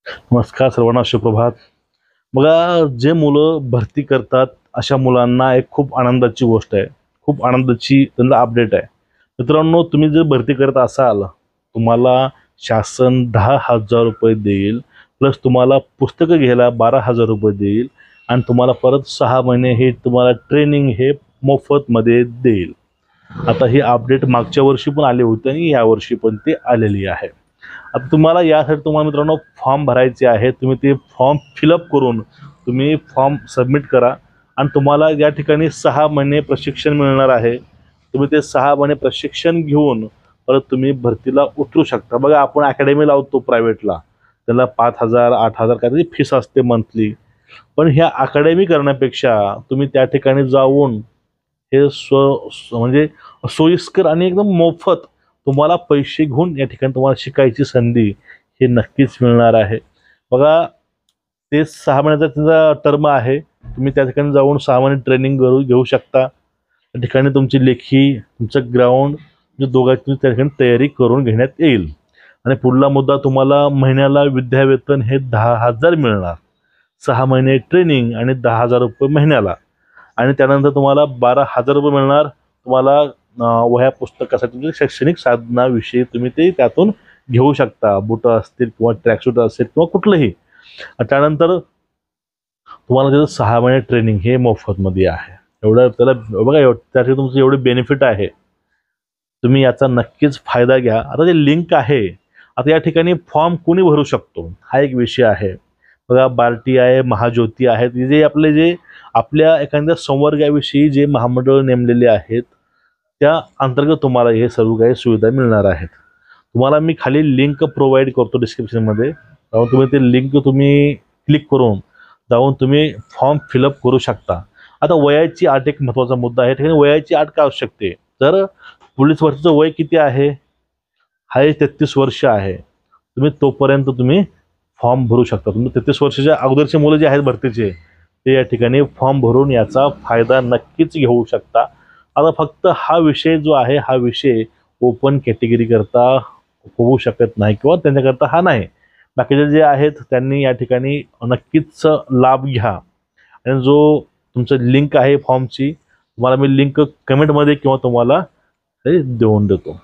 नमस्कार सर्वांना सुप्रभात। बघा, जे मुलं भरती करतात अशा मुलांना एक खूप आनंदाची गोष्ट आहे, खूप आनंदाची त्यांना अपडेट आहे। मित्रांनो, तुम्ही जर भरती करत असाल, तुम्हाला शासन 10,000 रुपये देईल, प्लस तुम्हाला पुस्तकं घ्यायला 12,000 रुपये देईल आणि तुम्हाला परत 6 महिने हे तुम्हाला ट्रेनिंग हे मोफतमध्ये देईल। आता ही अपडेट मागच्या वर्षी पण आली होती आणि यावर्षी पण ती आलेली आहे। आता तुम्हाला यासाठी तुम्हाला मित्रांनो फॉर्म भरायचे आहे। तुम्ही ते फॉर्म फिलअप करून तुम्ही फॉर्म सबमिट करा आणि तुम्हाला या ठिकाणी 6 महिने प्रशिक्षण मिळणार आहे। तुम्ही ते 6 महिने प्रशिक्षण घेऊन परत तुम्ही भरतीला उतरू शकता। बघा, आपण अकॅडमी लावतो प्रायव्हेटला, त्याला 5,000 8,000 काहीतरी फीस असते मंथली। पण ह्या अकॅडमी करण्यापेक्षा तुम्ही त्या ठिकाणी जाऊन हे म्हणजे सोयीस्कर आणि एकदम मोफत तुम्हाला पैसे घेऊन या ठिकाणी तुम्हाला शिकायची संधी हे नक्कीच मिळणार आहे। बघा, ते 6 महिन्याचा त्याचा टर्म आहे। तुम्ही त्या ठिकाणी जाऊन 6 महिने ट्रेनिंग घेऊ शकता। त्या ठिकाणी तुमची लेखी, तुमचं ग्राउंड म्हणजे दोघांची त्या ठिकाणी तयारी करून घेण्यात येईल। आणि पुढला मुद्दा, तुम्हाला महिन्याला विद्यावेतन हे 10,000 मिळणार। 6 महिने ट्रेनिंग आणि 10,000 रुपये महिन्याला। आणि त्यानंतर तुम्हाला 12,000 रुपये मिळणार। तुम्हाला वह्या पुस्तकासाठी म्हणजे शैक्षणिक साधनाविषयी तुम्ही ते त्यातून घेऊ शकता। बुटं असतील किंवा ट्रॅकसूट असेल किंवा कुठलंही। त्यानंतर तुम्हाला त्याचं 6 महिने ट्रेनिंग हे मोफतमध्ये आहे। एवढं त्याला बघा, त्यासाठी तुमचं एवढे बेनिफिट आहे, तुम्ही याचा नक्कीच फायदा घ्या। आता जे लिंक आहे, आता या ठिकाणी फॉर्म कोणी भरू शकतो हा एक विषय आहे। बघा, बार्टी आहे, महाज्योती आहेत, जे आपल्या एखाद्या संवर्गाविषयी जे महामंडळ नेमलेले आहेत त्या अंतर्गत तुम्हाला हे सर्व काही सुविधा मिळणार आहेत। तुम्हाला मी खाली लिंक प्रोव्हाइड करतो डिस्क्रिप्शनमध्ये, जाऊन तुम्ही ते लिंक तुम्ही क्लिक करून जाऊन तुम्ही फॉर्म फिलअप करू शकता। आता वयाची अट एक महत्त्वाचा मुद्दा आहे। ठिकाणी वयाची अट काय असू शकते, तर पोलीस भरतीचं वय किती आहे, हा 33 वर्ष आहे। तुम्ही तोपर्यंत तुम्ही फॉर्म भरू शकता। तुम्ही 33 वर्षाच्या अगोदरचे मुलं जे आहेत भरतीचे, ते या ठिकाणी फॉर्म भरून याचा फायदा नक्कीच घेऊ शकता। आता फक्त हा विषय जो आहे, हा विषय ओपन कॅटेगरी करता होऊ शकत नाही किंवा त्यांच्याकरता हा नाही। बाकीचे जे आहेत त्यांनी या ठिकाणी नक्कीच लाभ घ्या। आणि जो तुमचं लिंक आहे फॉर्मची, तुम्हाला मी लिंक कमेंटमध्ये किंवा तुम्हाला देऊन देतो।